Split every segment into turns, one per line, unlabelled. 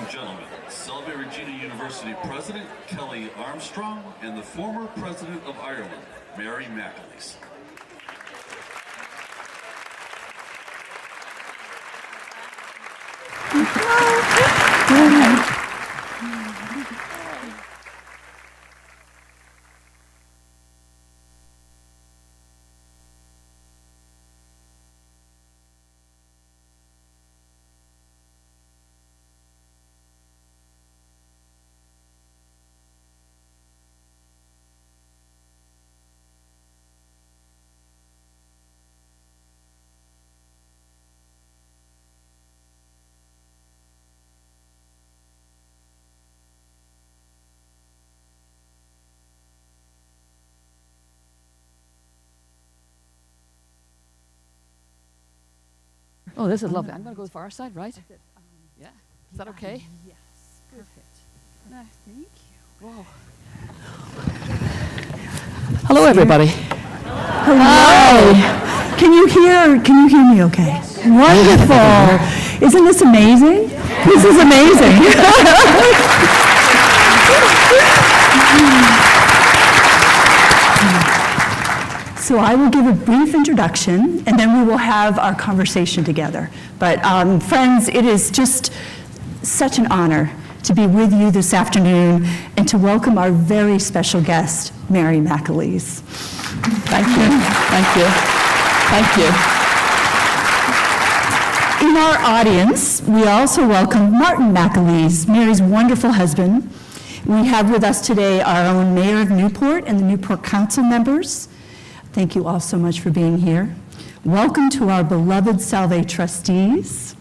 and gentlemen, Salve Regina University President Kelly Armstrong and the former President of Ireland, Mary McAleese.
Oh, this is lovely. I'm going to go to the far side, right? Yeah. Is that okay?
Yes. Perfect.
Thank
you.
Whoa. Hello, everybody.
Hello. Hi. Can you hear me okay? Yes. Wonderful. Isn't this amazing? This is amazing. So I will give a brief introduction, and then we will have our conversation together. But friends, it is just such an honor to be with you this afternoon and to welcome our very special guest, Mary McAleese.
Thank you. Thank you. Thank you.
In our audience, we also welcome Martin McAleese, Mary's wonderful husband. We have with us today our own Mayor of Newport and the Newport Council members. Thank you all so much for being here. Welcome to our beloved Salve trustees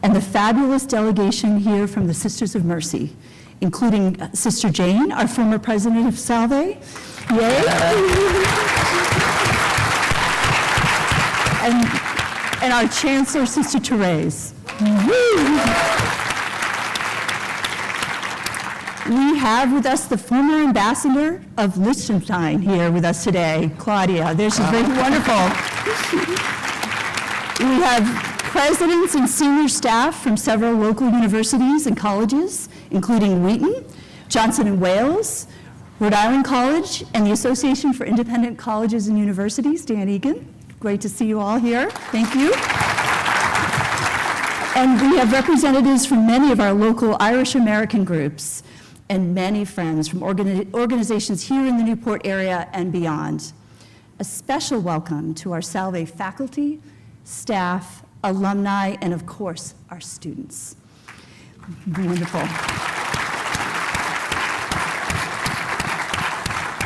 and the fabulous delegation here from the Sisters of Mercy, including Sister Jane, our former president of Salve. Yay! And our chancellor, Sister Therese. We have with us the former ambassador of Liechtenstein here with us today, Claudia. She's very wonderful. We have presidents and senior staff from several local universities and colleges, including Wheaton, Johnson & Wales, Rhode Island College, and the Association for Independent Colleges and Universities, Dan Egan. Great to see you all here. Thank you. And we have representatives from many of our local Irish American groups and many friends from organizations here in the Newport area and beyond. A special welcome to our Salve faculty, staff, alumni, and of course, our students. Wonderful.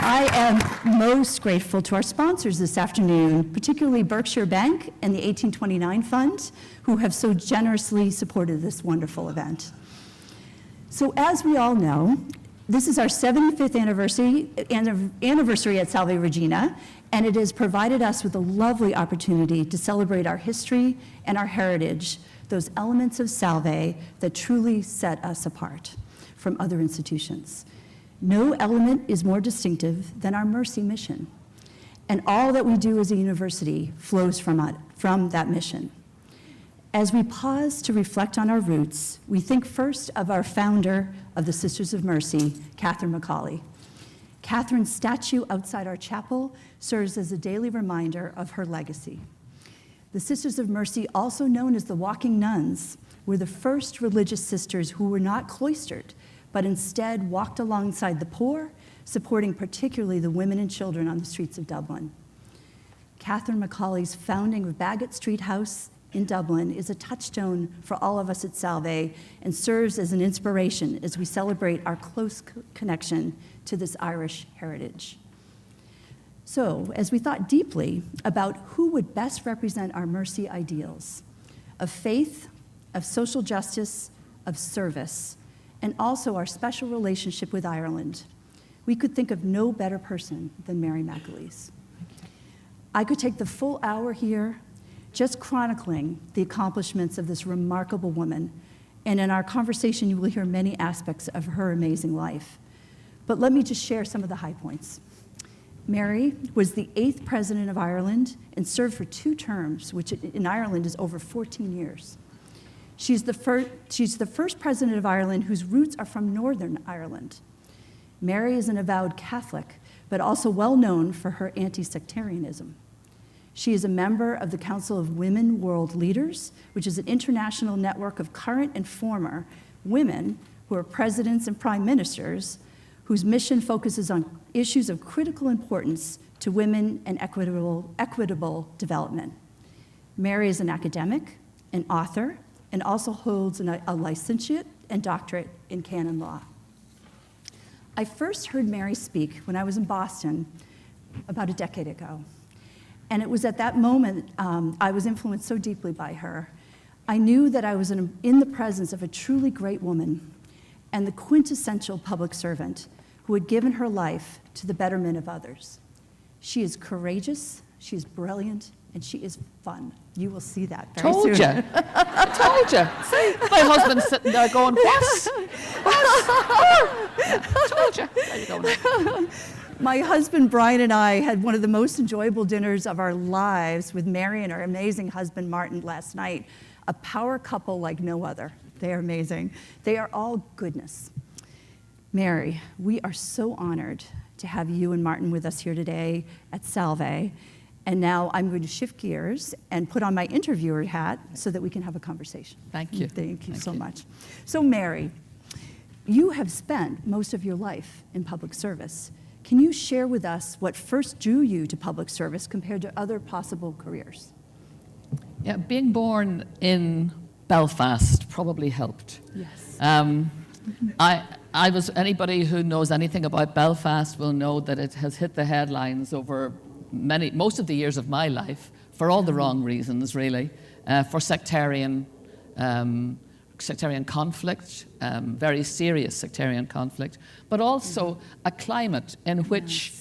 I am most grateful to our sponsors this afternoon, particularly Berkshire Bank and the 1829 Fund, who have so generously supported this wonderful event. So as we all know, this is our 75th anniversary at Salve Regina, and it has provided us with a lovely opportunity to celebrate our history and our heritage, those elements of Salve that truly set us apart from other institutions. No element is more distinctive than our mercy mission, and all that we do as a university flows from that mission. As we pause to reflect on our roots, we think first of our founder of the Sisters of Mercy, Catherine McAuley. Catherine's statue outside our chapel serves as a daily reminder of her legacy. The Sisters of Mercy, also known as the Walking Nuns, were the first religious sisters who were not cloistered, but instead walked alongside the poor, supporting particularly the women and children on the streets of Dublin. Catherine McAuley's founding of Baggot Street House in Dublin is a touchstone for all of us at Salve and serves as an inspiration as we celebrate our close connection to this Irish heritage. So, as we thought deeply about who would best represent our mercy ideals of faith, of social justice, of service, and also our special relationship with Ireland, we could think of no better person than Mary McAleese. I could take the full hour here just chronicling the accomplishments of this remarkable woman, and in our conversation you will hear many aspects of her amazing life. But let me just share some of the high points. Mary was the 8th president of Ireland and served for 2 terms, which in Ireland is over 14 years. She's the first president of Ireland whose roots are from Northern Ireland. Mary is an avowed Catholic, but also well known for her anti-sectarianism. She is a member of the Council of Women World Leaders, which is an international network of current and former women who are presidents and prime ministers, whose mission focuses on issues of critical importance to women and equitable development. Mary is an academic, an author, and also holds a licentiate and doctorate in canon law. I first heard Mary speak when I was in Boston about a decade ago. And it was at that moment I was influenced so deeply by her. I knew that I was in the presence of a truly great woman and the quintessential public servant who had given her life to the betterment of others. She is courageous, she is brilliant, and she is fun. You will see that very soon.
Told you. I told you. See, my husband's sitting there going, what? Yeah, told you. There you go now.
My husband, Brian, and I had one of the most enjoyable dinners of our lives with Mary and her amazing husband, Martin, last night. A power couple like no other. They are amazing. They are all goodness. Mary, we are so honored to have you and Martin with us here today at Salve. And now I'm going to shift gears and put on my interviewer hat so that we can have a conversation.
Thank you.
Thank you so much. So Mary, you have spent most of your life in public service. Can you share with us what first drew you to public service compared to other possible careers?
Yeah, being born in Belfast probably helped.
Yes.
I was, anybody who knows anything about Belfast will know that it has hit the headlines over most of the years of my life, for all the wrong reasons, really, for sectarian conflict, very serious sectarian conflict, but also a climate in which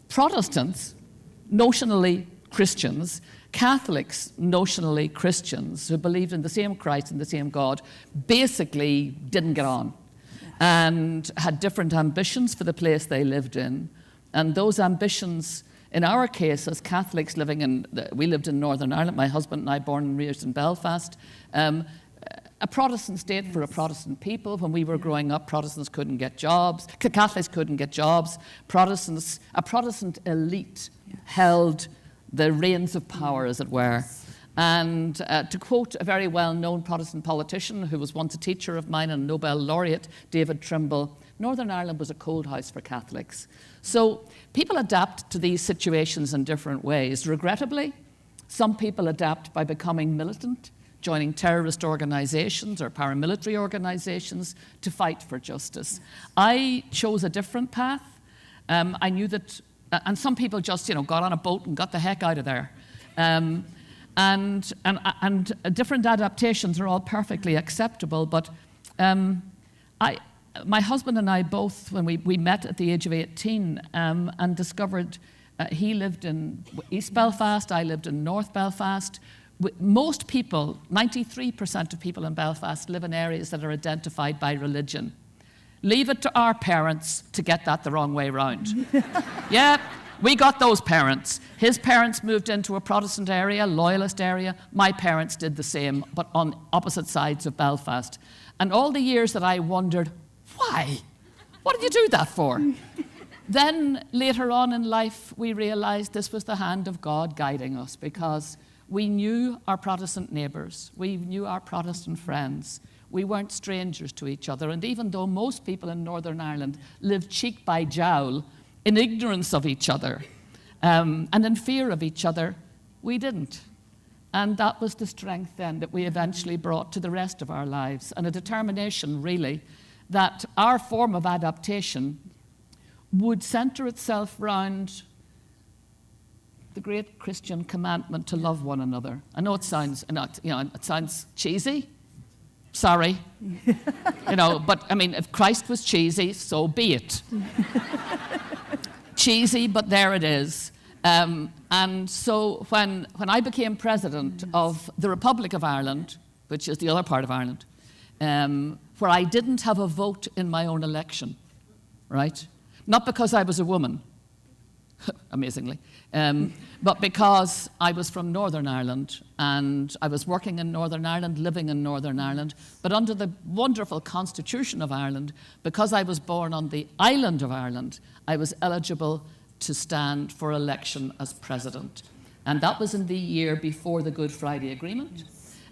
Protestants, notionally Christians, Catholics, notionally Christians, who believed in the same Christ and the same God, basically didn't get on and had different ambitions for the place they lived in. And those ambitions, in our case, as Catholics we lived in Northern Ireland, my husband and I born and raised in Belfast, a Protestant state for a Protestant people. When we were growing up, Protestants couldn't get jobs, Catholics couldn't get jobs. A Protestant elite held the reins of power, as it were. And to quote a very well-known Protestant politician who was once a teacher of mine and Nobel laureate, David Trimble, Northern Ireland was a cold house for Catholics. So people adapt to these situations in different ways. Regrettably, some people adapt by becoming militant, joining terrorist organizations or paramilitary organizations to fight for justice. I chose a different path. I knew that, and some people just, got on a boat and got the heck out of there. And different adaptations are all perfectly acceptable, but my husband and I both, when we met at the age of 18 and discovered he lived in East Belfast, I lived in North Belfast. Most people, 93% of people in Belfast, live in areas that are identified by religion. Leave it to our parents to get that the wrong way round. Yeah, we got those parents. His parents moved into a Protestant area, loyalist area. My parents did the same, but on opposite sides of Belfast. And all the years that I wondered, why? What did you do that for? Then later on in life, we realized this was the hand of God guiding us, because we knew our Protestant neighbors. We knew our Protestant friends. We weren't strangers to each other. And even though most people in Northern Ireland lived cheek by jowl in ignorance of each other and in fear of each other, we didn't. And that was the strength then that we eventually brought to the rest of our lives, and a determination, really, that our form of adaptation would center itself round the great Christian commandment to love one another. I know it sounds cheesy. Sorry. But I mean, if Christ was cheesy, so be it. Cheesy, but there it is. And so when I became president of the Republic of Ireland, which is the other part of Ireland, where I didn't have a vote in my own election, right? Not because I was a woman, amazingly. But because I was from Northern Ireland, and I was working in Northern Ireland, living in Northern Ireland, but under the wonderful Constitution of Ireland, because I was born on the island of Ireland, I was eligible to stand for election as president. And that was in the year before the Good Friday Agreement.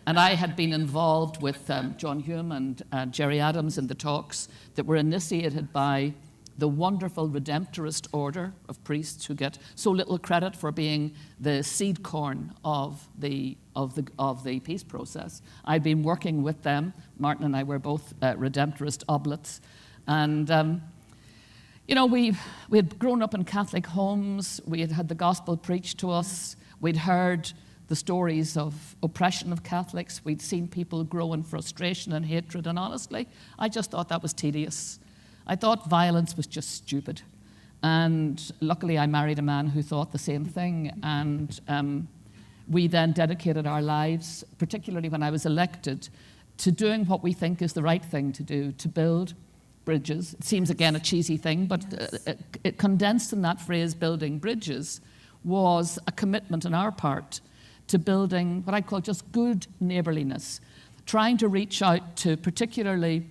And I had been involved with John Hume and Gerry Adams in the talks that were initiated by the wonderful Redemptorist order of priests who get so little credit for being the seed corn of the peace process. I'd been working with them. Martin and I were both Redemptorist oblates. And we had grown up in Catholic homes. We had had the gospel preached to us. We'd heard the stories of oppression of Catholics. We'd seen people grow in frustration and hatred. And honestly, I just thought that was tedious. I thought violence was just stupid. And luckily, I married a man who thought the same thing. And we then dedicated our lives, particularly when I was elected, to doing what we think is the right thing to do, to build bridges. It seems, again, a cheesy thing, but it condensed in that phrase, building bridges, was a commitment on our part to building what I call just good neighbourliness, trying to reach out to particularly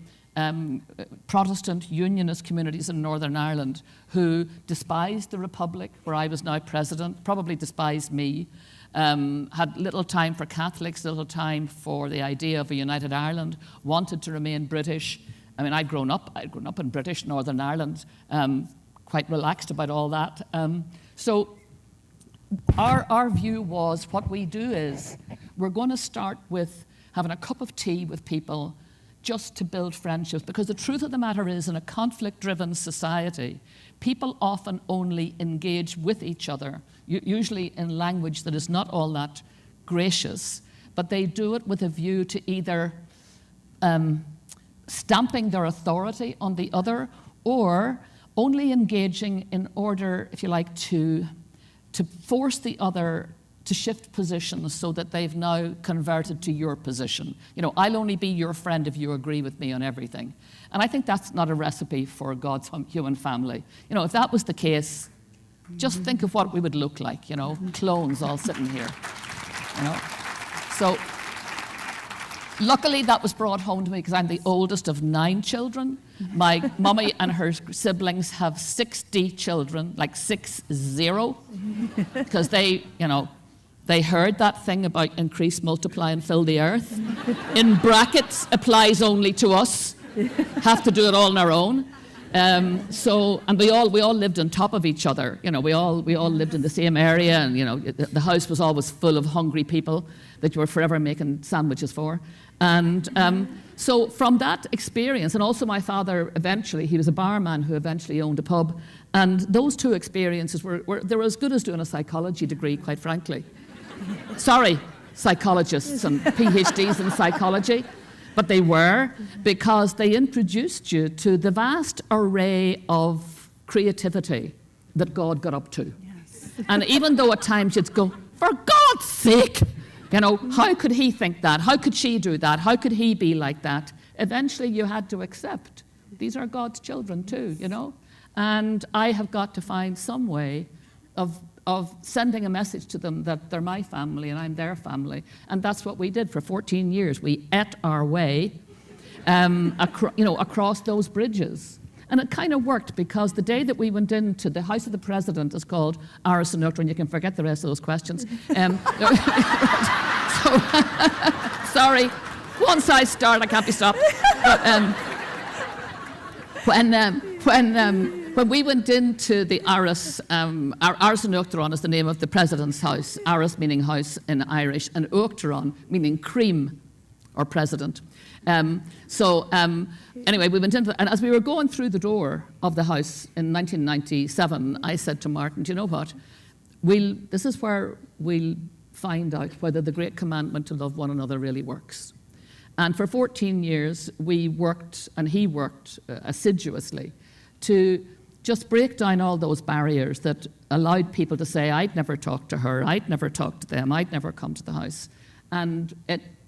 Protestant unionist communities in Northern Ireland who despised the Republic, where I was now president, probably despised me, had little time for Catholics, little time for the idea of a united Ireland, wanted to remain British. I mean, I'd grown up in British Northern Ireland, quite relaxed about all that. So our view was, what we do is we're going to start with having a cup of tea with people just to build friendships, because the truth of the matter is, in a conflict-driven society, people often only engage with each other, usually in language that is not all that gracious, but they do it with a view to either stamping their authority on the other, or only engaging in order, if you like, to force the other to shift positions so that they've now converted to your position. I'll only be your friend if you agree with me on everything. And I think that's not a recipe for God's human family. If that was the case, just think of what we would look like, clones all sitting here. So luckily that was brought home to me because I'm the oldest of 9 children. My mummy and her siblings have 60 children, like 60, because they heard that thing about increase, multiply, and fill the earth. In brackets, applies only to us. Have to do it all on our own. And we all lived on top of each other. We all lived in the same area, and the house was always full of hungry people that you were forever making sandwiches for. And so from that experience, and also my father eventually, he was a barman who eventually owned a pub, and those 2 experiences they were as good as doing a psychology degree, quite frankly. Sorry, psychologists and PhDs in psychology, but they were, because they introduced you to the vast array of creativity that God got up to. Yes. And even though at times you'd go, for God's sake, how could he think that? How could she do that? How could he be like that? Eventually you had to accept, these are God's children too, And I have got to find some way of sending a message to them that they're my family and I'm their family. And that's what we did for 14 years. We ate our way across those bridges. And it kind of worked, because the day that we went into the House of the President is called Aras and Uachtar, and you can forget the rest of those questions. Sorry, once I start, I can't be stopped. But, when we went into the Aras, Aras and Uachtar is the name of the President's house, Aras meaning house in Irish, and Uachtar meaning cream, or president. Anyway, we went into, and as we were going through the door of the house in 1997, I said to Martin, do you know what? This is where we'll find out whether the great commandment to love one another really works. And for 14 years, we worked, and he worked assiduously, to just break down all those barriers that allowed people to say, I'd never talk to her, I'd never talk to them, I'd never come to the house. And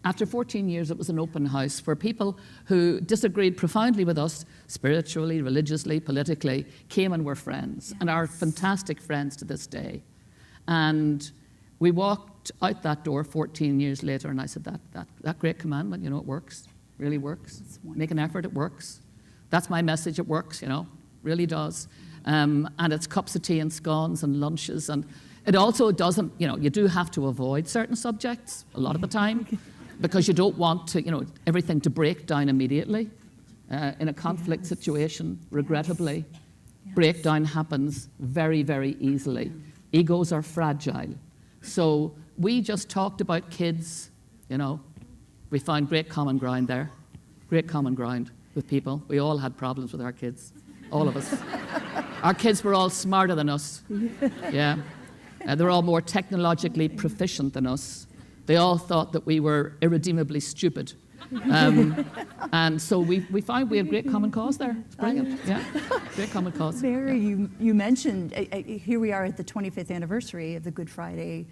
After 14 years, it was an open house where people who disagreed profoundly with us, spiritually, religiously, politically, came and were friends, and are fantastic friends to this day. And we walked out that door 14 years later, and I said, that great commandment, you know, it works, really works. Make an effort, it works. That's my message, it works, you know, really does. And it's cups of tea and scones and lunches, and it also doesn't, you know, you do have to avoid certain subjects a lot of the time, because you don't want to, you know, everything to break down immediately. In a conflict situation, regrettably, breakdown happens very, very easily. Egos are fragile. So we just talked about kids, you know. We found great common ground there, great common ground with people. We all had problems with our kids, all of us. Our kids were all smarter than us, yeah. They were all more technologically proficient than us. They all thought that we were irredeemably stupid. And so we found we had great common cause there. It's brilliant, yeah, great common cause.
Mary,
yeah.
you mentioned, here we are at the 25th anniversary of the Good Friday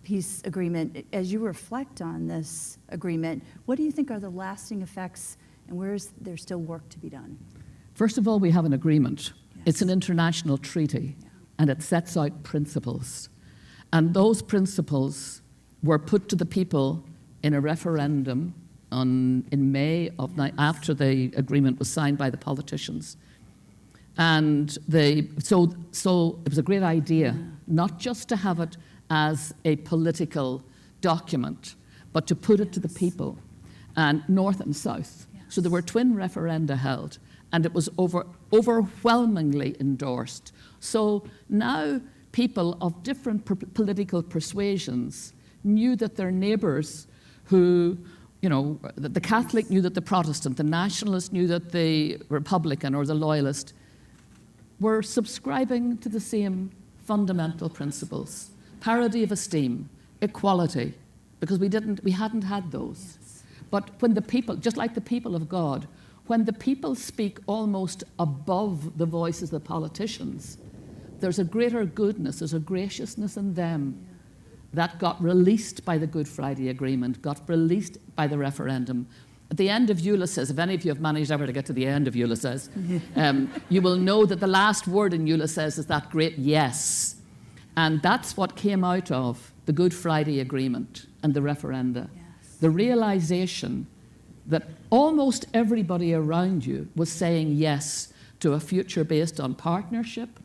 Peace Agreement. As you reflect on this agreement, what do you think are the lasting effects, and where is there still work to be done?
First of all, we have an agreement.
Yes.
It's an international treaty, and it sets out principles. And those principles were put to the people in a referendum in May of after the agreement was signed by the politicians. And so it was a great idea, not just to have it as a political document, but to put it to the people, and North and South. So there were twin referenda held, and it was overwhelmingly endorsed. So now people of different political persuasions knew that their neighbours who, you know, the Catholic knew that the Protestant, the Nationalist knew that the Republican or the Loyalist were subscribing to the same fundamental principles. Parity of esteem, equality, because we hadn't had those. Yes. But when the people, just like the people of God, when the people speak almost above the voices of the politicians, there's a greater goodness, there's a graciousness in them that got released by the Good Friday Agreement, got released by the referendum. At the end of Ulysses, if any of you have managed ever to get to the end of Ulysses, you will know that the last word in Ulysses is that great yes. And that's what came out of the Good Friday Agreement and the referenda. Yes. The realization that almost everybody around you was saying yes to a future based on partnership,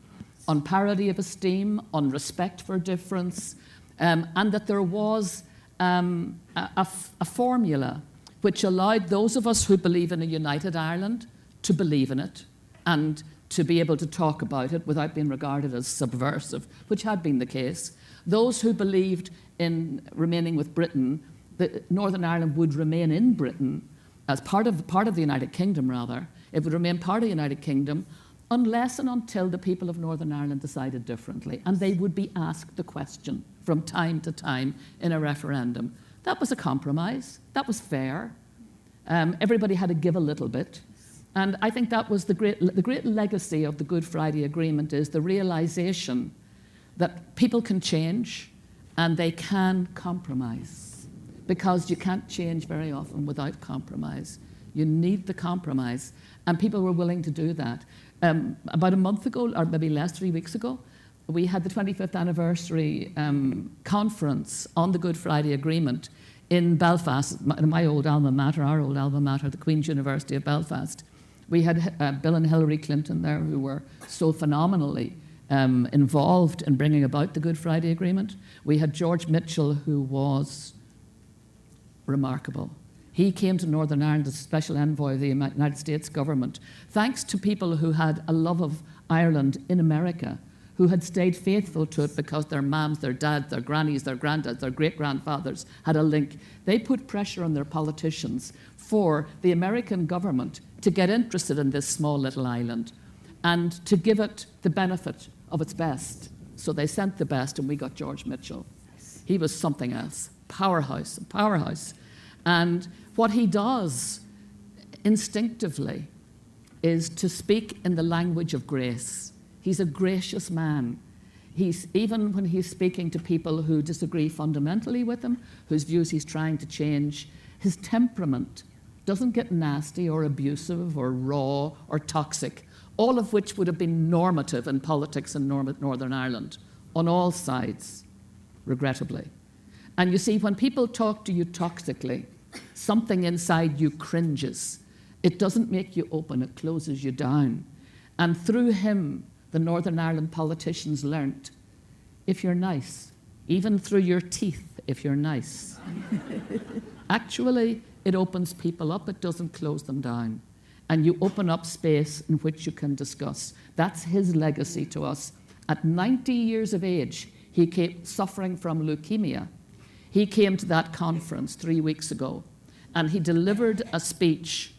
on parity of esteem, on respect for difference, and that there was a formula which allowed those of us who believe in a united Ireland to believe in it and to be able to talk about it without being regarded as subversive, which had been the case. Those who believed in remaining with Britain, that Northern Ireland would remain in Britain as part of the United Kingdom, rather. It would remain part of the United Kingdom unless and until the people of Northern Ireland decided differently. And they would be asked the question from time to time in a referendum. That was a compromise. That was fair. Everybody had to give a little bit. And I think that was the great legacy of the Good Friday Agreement, is the realization that people can change and they can compromise, because you can't change very often without compromise. You need the compromise, and people were willing to do that. About a month ago, or maybe less, 3 weeks ago, we had the 25th anniversary conference on the Good Friday Agreement in Belfast, my old alma mater, our old alma mater, the Queen's University of Belfast. We had Bill and Hillary Clinton there, who were so phenomenally involved in bringing about the Good Friday Agreement. We had George Mitchell, who was remarkable. He came to Northern Ireland as special envoy of the United States government, thanks to people who had a love of Ireland in America, who had stayed faithful to it because their mums, their dads, their grannies, their granddads, their great-grandfathers had a link. They put pressure on their politicians for the American government to get interested in this small little island and to give it the benefit of its best. So they sent the best, and we got George Mitchell. He was something else, powerhouse. And what he does instinctively is to speak in the language of grace. He's a gracious man. Even when he's speaking to people who disagree fundamentally with him, whose views he's trying to change, His temperament doesn't get nasty or abusive or raw or toxic, all of which would have been normative in politics in Northern Ireland, on all sides, regrettably. And you see, when people talk to you toxically, something inside you cringes. It doesn't make you open, it closes you down. And through him, the Northern Ireland politicians learnt, if you're nice, even through your teeth, if you're nice, actually, it opens people up, it doesn't close them down. And you open up space in which you can discuss. That's his legacy to us. At 90 years of age, he came suffering from leukemia. He came to that conference 3 weeks ago, and he delivered a speech,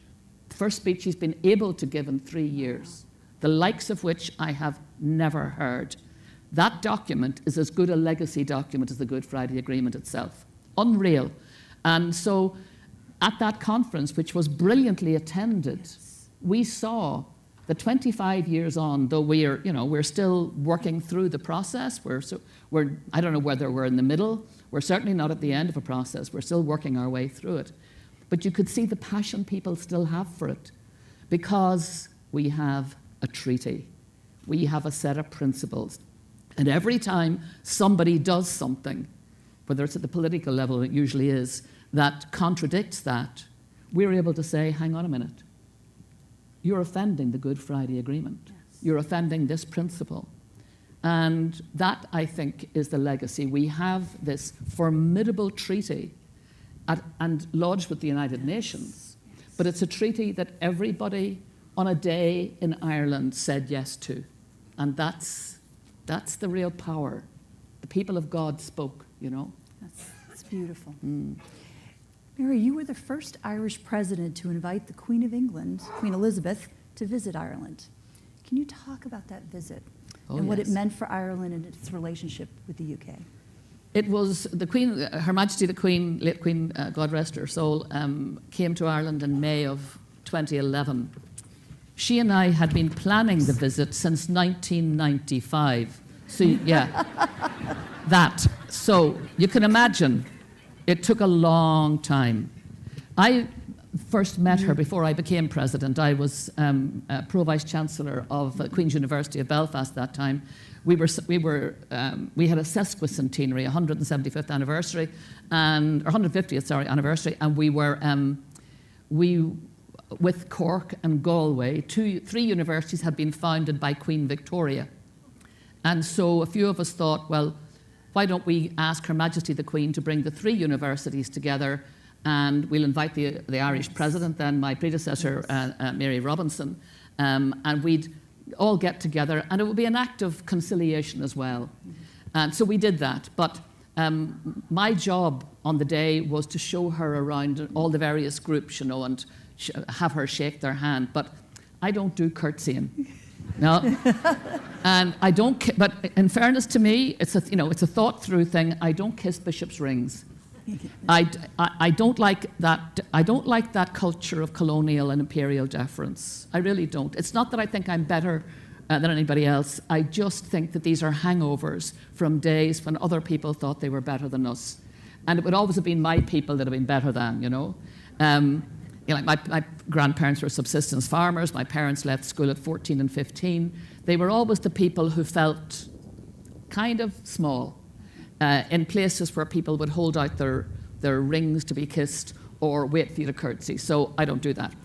the first speech he's been able to give in 3 years, the likes of which I have never heard. That document is as good a legacy document as the Good Friday Agreement itself. Unreal. And so at that conference, which was brilliantly attended, we saw that 25 years on, though we're still working through the process, I don't know whether we're in the middle, we're certainly not at the end of a process, we're still working our way through it. But you could see the passion people still have for it, because we have a treaty, we have a set of principles. And every time somebody does something, whether it's at the political level, it usually is, that contradicts that, we're able to say, hang on a minute, you're offending the Good Friday Agreement. Yes. You're offending this principle. And that, I think, is the legacy. We have this formidable treaty and lodged with the United Nations, but it's a treaty that everybody on a day in Ireland said yes to. And that's the real power. The people of God spoke, you know.
That's beautiful. Mary, you were the first Irish president to invite the Queen of England, Queen Elizabeth, to visit Ireland. Can you talk about that visit and what it meant for Ireland and its relationship with the UK?
It was the Queen, Her Majesty the Queen, late Queen, God rest her soul, came to Ireland in May of 2011. She and I had been planning the visit since 1995. So, yeah, that. So you can imagine, it took a long time. I first met her before I became president. I was Pro-Vice Chancellor of Queen's University of Belfast that time. We had a sesquicentenary, 175th anniversary, or 150th, anniversary, and we were, with Cork and Galway, 3 universities had been founded by Queen Victoria. And so a few of us thought, well, why don't we ask Her Majesty the Queen to bring the 3 universities together, and we'll invite the Irish president, then my predecessor, Mary Robinson, and we'd all get together, and it would be an act of conciliation as well. And so we did that. But my job on the day was to show her around all the various groups, you know, and have her shake their hand. But I don't do curtsying. No, and I don't. But in fairness to me, it's a thought-through thing. I don't kiss bishops' rings. I don't like that. I don't like that culture of colonial and imperial deference. I really don't. It's not that I think I'm better than anybody else. I just think that these are hangovers from days when other people thought they were better than us, and it would always have been my people that have been better than, you know. Like my grandparents were subsistence farmers. My parents left school at 14 and 15. They were always the people who felt kind of small in places where people would hold out their rings to be kissed or wait for you to curtsy. So I don't do that.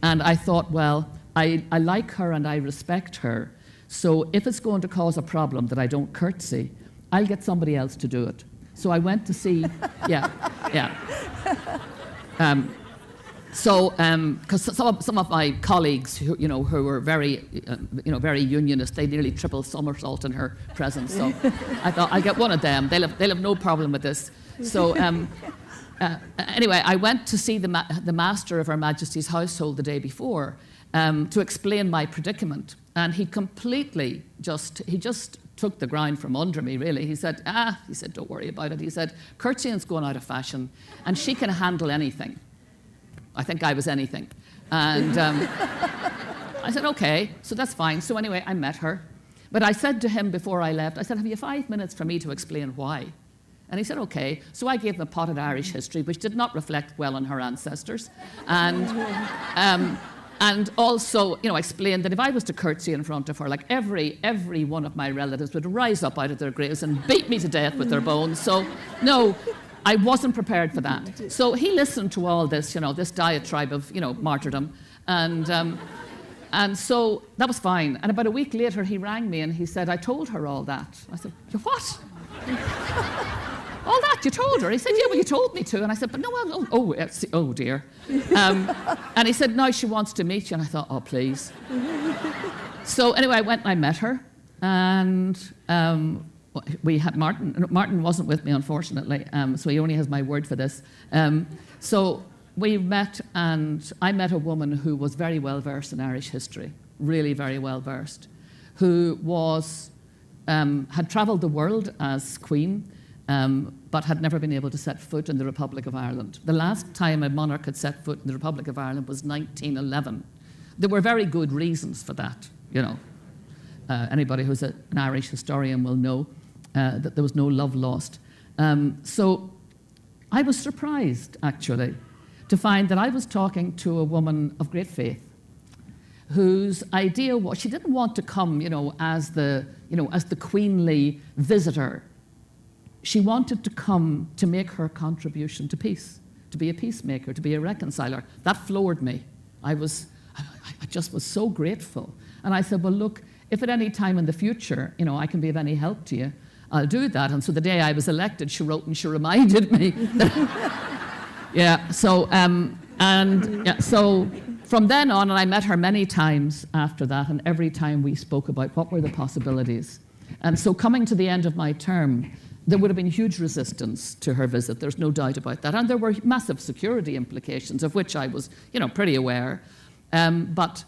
And I thought, well, I like her and I respect her. So if it's going to cause a problem that I don't curtsy, I'll get somebody else to do it. So I went to see, yeah. Because some of my colleagues, who were very, very unionist, they nearly triple somersault in her presence. So I thought I'll get one of them. They'll have no problem with this. So anyway, I went to see the master of Her Majesty's household the day before to explain my predicament, and he completely just took the ground from under me. Really, he said, don't worry about it. He said, curtsying's going out of fashion, and she can handle anything. I think I was anything. And I said, okay, so that's fine. So anyway, I met her. But I said to him before I left, I said, have you 5 minutes for me to explain why? And he said, okay. So I gave him a potted Irish history, which did not reflect well on her ancestors. And also, explained that if I was to curtsy in front of her, like every one of my relatives would rise up out of their graves and beat me to death with their bones. So, no, I wasn't prepared for that. So he listened to all this, this diatribe of, martyrdom. And so that was fine. And about a week later, he rang me and he said, I told her all that. I said, you what? All that you told her? He said, yeah, well, you told me to. And I said, but no, oh dear. And he said, now she wants to meet you. And I thought, oh, please. So anyway, I went and I met her. And we had Martin. Martin wasn't with me, unfortunately, so he only has my word for this. So we met, and I met a woman who was very well versed in Irish history, really very well versed, who was had travelled the world as queen, but had never been able to set foot in the Republic of Ireland. The last time a monarch had set foot in the Republic of Ireland was 1911. There were very good reasons for that, Anybody who's an Irish historian will know that there was no love lost. So I was surprised, actually, to find that I was talking to a woman of great faith, whose idea was she didn't want to come, as the queenly visitor. She wanted to come to make her contribution to peace, to be a peacemaker, to be a reconciler. That floored me. I just was so grateful. And I said, well, look, if at any time in the future, I can be of any help to you, I'll do that. And so the day I was elected, she wrote and she reminded me. So from then on, and I met her many times after that, and every time we spoke about what were the possibilities. And so coming to the end of my term, there would have been huge resistance to her visit. There's no doubt about that. And there were massive security implications, of which I was, pretty aware. But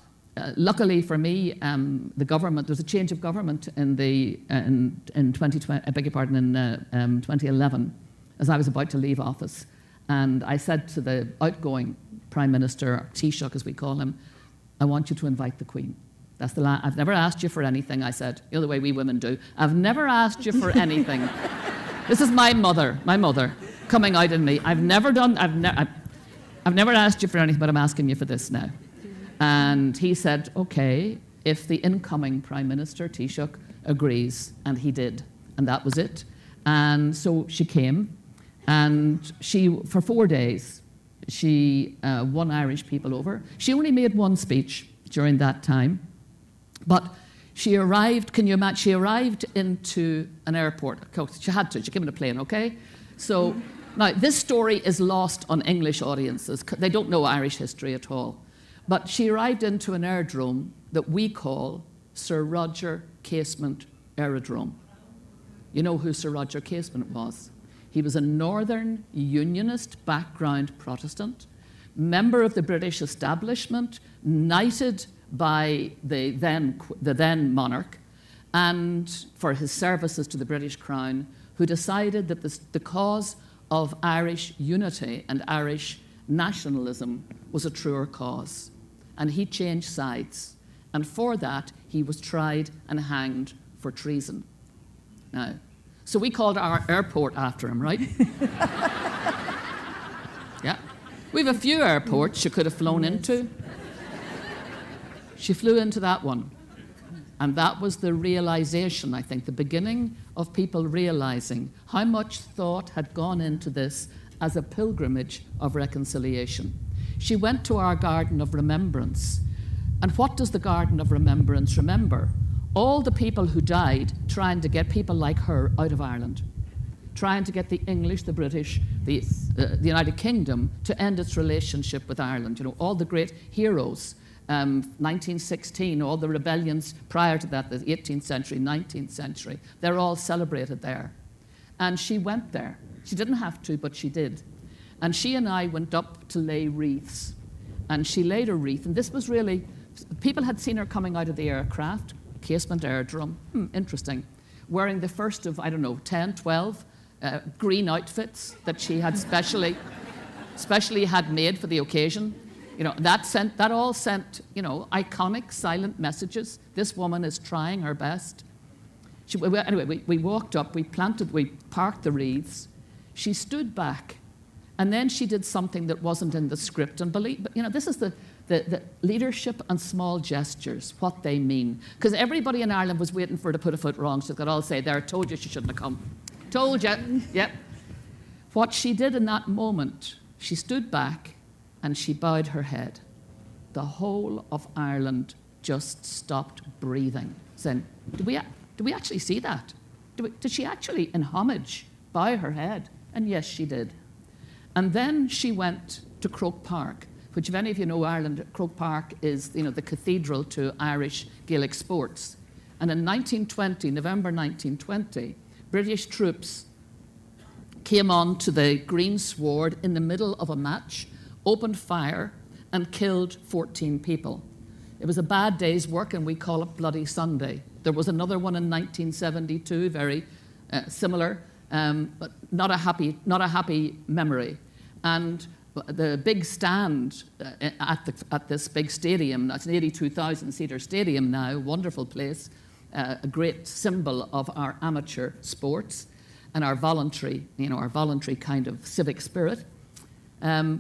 luckily for me, the government, there was a change of government in 2011, as I was about to leave office. And I said to the outgoing Prime Minister, Taoiseach as we call him, I want you to invite the Queen. That's I've never asked you for anything, I said, the way we women do. I've never asked you for anything. This is my mother coming out in me. I've never asked you for anything, but I'm asking you for this now. And he said, okay, if the incoming Prime Minister, Taoiseach, agrees. And he did. And that was it. And so she came. And for 4 days, she won Irish people over. She only made one speech during that time. But she arrived, can you imagine, she arrived into an airport. She had to, she came in a plane, okay? So now this story is lost on English audiences. They don't know Irish history at all. But she arrived into an aerodrome that we call Sir Roger Casement Aerodrome. You know who Sir Roger Casement was? He was a Northern Unionist background Protestant, member of the British establishment, knighted by the then monarch, and for his services to the British Crown, who decided that the cause of Irish unity and Irish nationalism was a truer cause. And he changed sides. And for that, he was tried and hanged for treason. Now, so we called our airport after him, right? Yeah. We have a few airports she could have flown into. She flew into that one. And that was the realization, I think, the beginning of people realizing how much thought had gone into this as a pilgrimage of reconciliation. She went to our Garden of Remembrance. And what does the Garden of Remembrance remember? All the people who died trying to get people like her out of Ireland, trying to get the English, the British, the United Kingdom to end its relationship with Ireland. All the great heroes. 1916, all the rebellions prior to that, the 18th century, 19th century, they're all celebrated there. And she went there. She didn't have to, but she did. And she and I went up to lay wreaths. And she laid a wreath, and this was really, people had seen her coming out of the aircraft, Casement Aerodrome, interesting, wearing the first of, 10, 12 green outfits that she had specially had made for the occasion. That all sent, iconic silent messages. This woman is trying her best. Anyway, we walked up, we parked the wreaths. she stood back, and then she did something that wasn't in the script. And believe, you know, this is the leadership and small gestures, what they mean. Because everybody in Ireland was waiting for her to put a foot wrong, so they could all say, there, told you she shouldn't have come. Told you, yep. What she did in that moment, she stood back and she bowed her head. The whole of Ireland just stopped breathing, saying, did we actually see that? Did she actually, in homage, bow her head? And yes, she did. And then she went to Croke Park, which, if any of you know Ireland, Croke Park is, you know, the cathedral to Irish Gaelic sports. And in 1920, November 1920, British troops came on to the green sward in the middle of a match, opened fire, and killed 14 people. It was a bad day's work, and we call it Bloody Sunday. There was another one in 1972, very similar, but not a happy memory. And the big stand at this big stadium, that's an 82,000-seater stadium now, wonderful place, a great symbol of our amateur sports and our voluntary kind of civic spirit.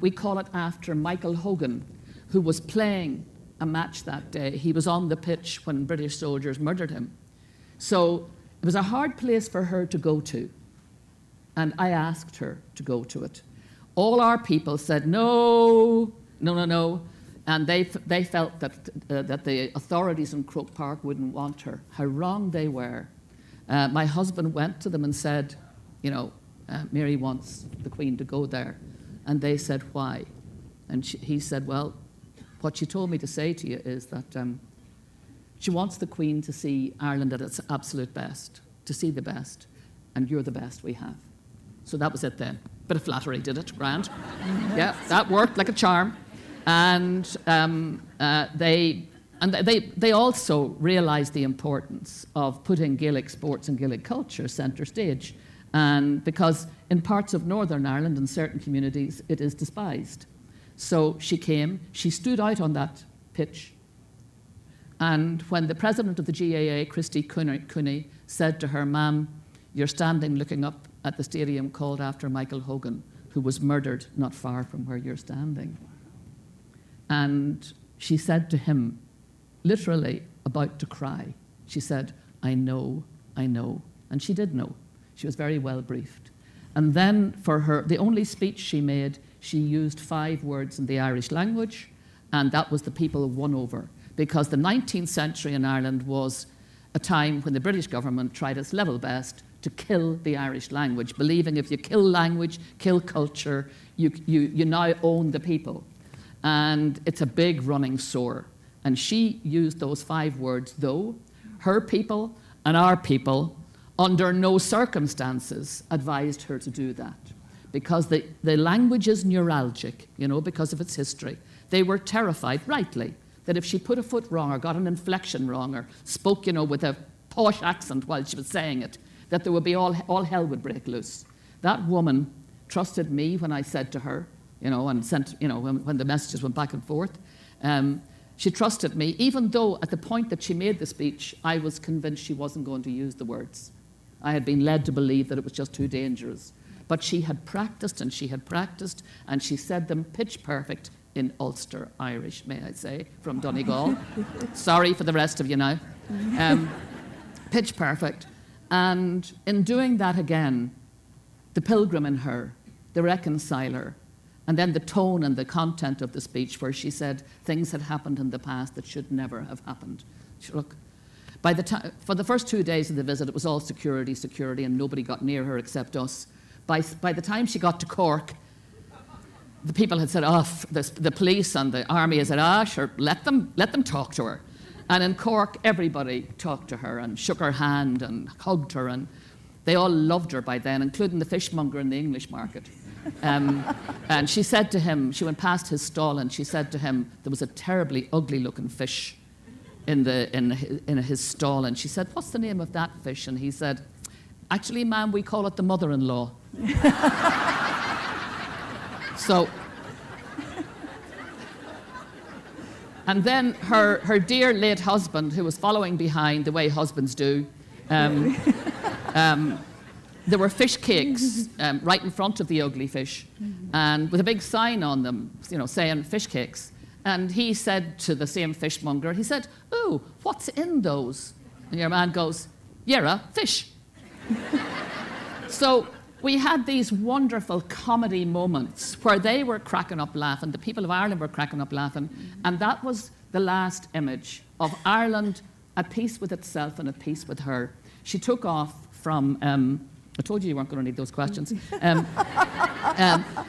We call it after Michael Hogan, who was playing a match that day. He was on the pitch when British soldiers murdered him. So it was a hard place for her to go to, and I asked her to go to it. All our people said, no, and they felt that the authorities in Croke Park wouldn't want her. How wrong they were. My husband went to them and said, you know, Mary wants the Queen to go there. And they said, why? And he said, well, what she told me to say to you is that she wants the Queen to see Ireland at its absolute best, to see the best, and you're the best we have. So that was it then. Bit of flattery, did it? Grand. Yeah, that worked like a charm. And they also realised the importance of putting Gaelic sports and Gaelic culture centre stage. And because in parts of Northern Ireland and certain communities, it is despised. So she came, she stood out on that pitch. And when the president of the GAA, Christy Cooney, said to her, ma'am, you're standing looking up at the stadium called after Michael Hogan, who was murdered not far from where you're standing. And she said to him, literally about to cry, she said, I know. And she did know. She was very well briefed. And then for her, the only speech she made, she used 5 words in the Irish language, and that was the people won over. Because the 19th century in Ireland was a time when the British government tried its level best to kill the Irish language, believing if you kill language, kill culture, you now own the people. And it's a big running sore. And she used those 5 words, though her people and our people, under no circumstances, advised her to do that. Because the language is neuralgic, you know, because of its history. They were terrified, rightly, that if she put a foot wrong or got an inflection wrong or spoke, you know, with a posh accent while she was saying it, that there would be all hell would break loose. That woman trusted me when I said to her, you know, and sent, you know, when the messages went back and forth. She trusted me, even though at the point that she made the speech, I was convinced she wasn't going to use the words. I had been led to believe that it was just too dangerous. But she had practiced and she had practiced, and she said them pitch perfect in Ulster Irish, may I say, from Donegal. Sorry for the rest of you now. Pitch perfect. And in doing that again, the pilgrim in her, the reconciler, and then the tone and the content of the speech where she said things had happened in the past that should never have happened. Look, for the first 2 days of the visit, it was all security, and nobody got near her except us. By the time she got to Cork, the people had said, the police and the army had said, sure, let them talk to her. And in Cork, everybody talked to her and shook her hand and hugged her, and they all loved her by then, including the fishmonger in the English market. And she said to him, she went past his stall and she said to him, there was a terribly ugly-looking fish in his stall, and she said, what's the name of that fish? And he said, actually, ma'am, we call it the mother-in-law. So, and then her dear late husband, who was following behind the way husbands do, there were fish cakes right in front of the ugly fish, and with a big sign on them, saying fish cakes. And he said to the same fishmonger, he said, "Ooh, what's in those?" And your man goes, "Yera, fish." So we had these wonderful comedy moments where they were cracking up laughing, the people of Ireland were cracking up laughing, and that was the last image of Ireland at peace with itself and at peace with her. She took off from, I told you weren't going to need those questions.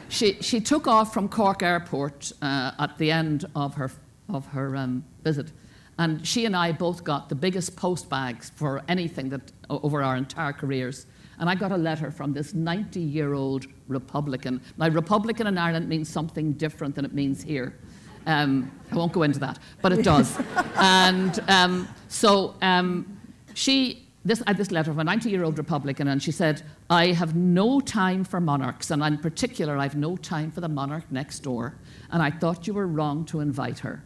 She took off from Cork Airport at the end of her visit, and she and I both got the biggest post bags for anything that over our entire careers. And I got a letter from this 90-year-old Republican. Now, Republican in Ireland means something different than it means here. I won't go into that, but it does. And I had this letter from a 90-year-old Republican, and she said, "I have no time for monarchs, and in particular, I have no time for the monarch next door, and I thought you were wrong to invite her."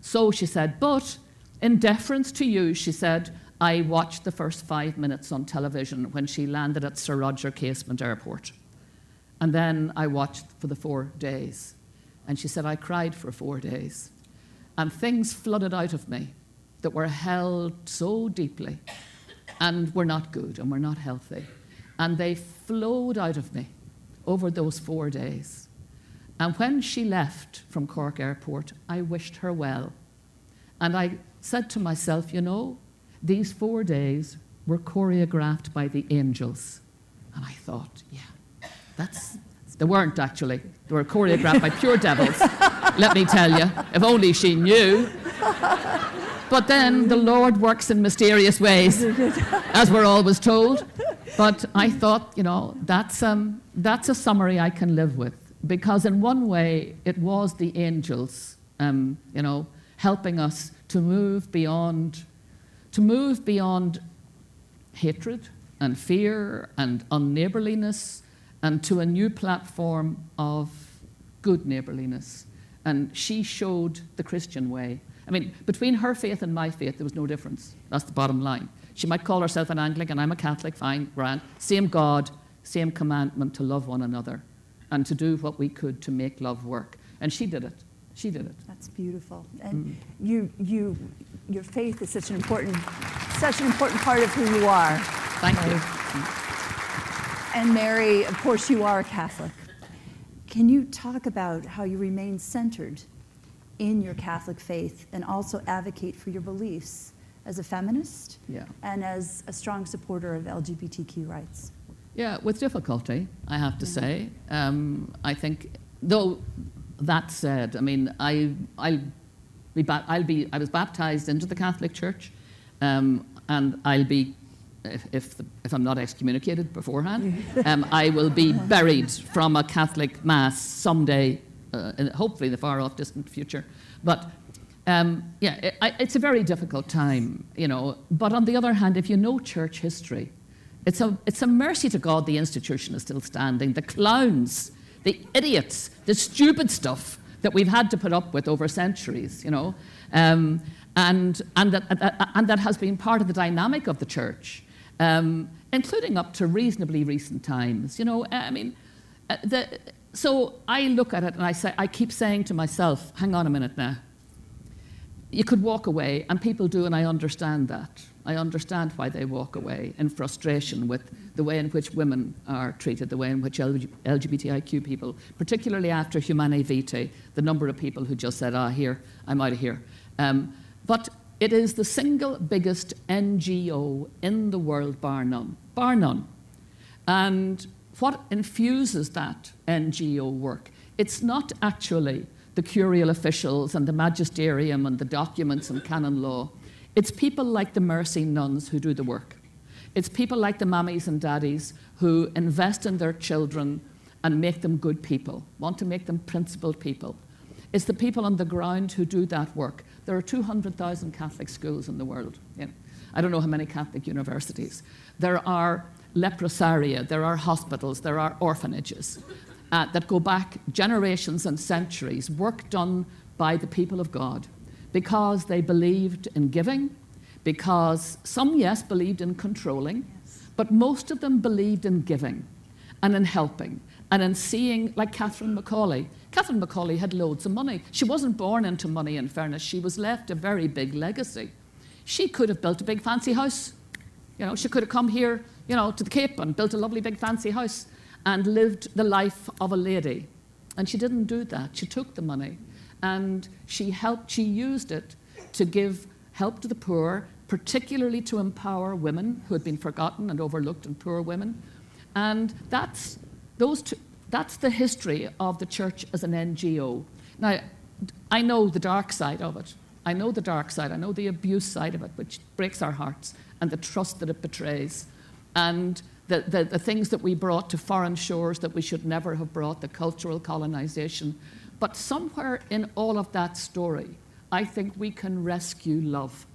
So she said, "But in deference to you," she said, "I watched the first 5 minutes on television when she landed at Sir Roger Casement Airport. And then I watched for the 4 days." And she said, "I cried for 4 days. And things flooded out of me that were held so deeply and were not good and were not healthy. And they flowed out of me over those 4 days. And when she left from Cork Airport, I wished her well. And I said to myself, these 4 days were choreographed by the angels." And I thought, they weren't actually. They were choreographed by pure devils, let me tell you, if only she knew. But then the Lord works in mysterious ways, as we're always told. But I thought, that's a summary I can live with, because in one way it was the angels, helping us to move beyond hatred and fear and unneighbourliness, and to a new platform of good neighbourliness. And she showed the Christian way. I mean, between her faith and my faith, there was no difference. That's the bottom line. She might call herself an Anglican, I'm a Catholic, fine, grand. Same God, same commandment to love one another and to do what we could to make love work. And she did it. She did it.
That's beautiful. And your faith is such an important part of who you are.
Thank you.
And Mary, of course, you are a Catholic. Can you talk about how you remain centered in your Catholic faith and also advocate for your beliefs as a feminist and as a strong supporter of LGBTQ rights?
Yeah, with difficulty, I have to say. I think, though that said, I mean, I was baptized into the Catholic Church, and I'll be, if I'm not excommunicated beforehand, I will be buried from a Catholic mass someday, hopefully in the far off distant future. But it's a very difficult time, But on the other hand, if you know church history, it's a mercy to God the institution is still standing. The clowns, the idiots, the stupid stuff that we've had to put up with over centuries, and that has been part of the dynamic of the church, including up to reasonably recent times. So I look at it and I keep saying to myself, hang on a minute now. You could walk away, and people do, and I understand that. I understand why they walk away in frustration with the way in which women are treated, the way in which LGBTIQ people, particularly after Humanae Vitae, the number of people who just said, here, I'm out of here. But it is the single biggest NGO in the world, bar none. Bar none. And what infuses that NGO work? It's not actually the curial officials and the magisterium and the documents and canon law. It's people like the Mercy nuns who do the work. It's people like the mammies and daddies who invest in their children and make them good people, want to make them principled people. It's the people on the ground who do that work. There are 200,000 Catholic schools in the world. I don't know how many Catholic universities. There are leprosaria, there are hospitals, there are orphanages that go back generations and centuries, work done by the people of God because they believed in giving, because some, yes, believed in controlling, But most of them believed in giving and in helping and in seeing, like Catherine McAuley. Catherine McAuley had loads of money. She wasn't born into money, in fairness. She was left a very big legacy. She could have built a big fancy house. You know, she could have come here, you know, to the Cape and built a lovely big fancy house and lived the life of a lady. And she didn't do that. She took the money and she used it to give help to the poor, particularly to empower women who had been forgotten and overlooked, and poor women. And that's the history of the church as an NGO. Now, I know the dark side of it. I know the dark side. I know the abuse side of it, which breaks our hearts, and the trust that it betrays, and the things that we brought to foreign shores that we should never have brought, the cultural colonization. But somewhere in all of that story, I think we can rescue love.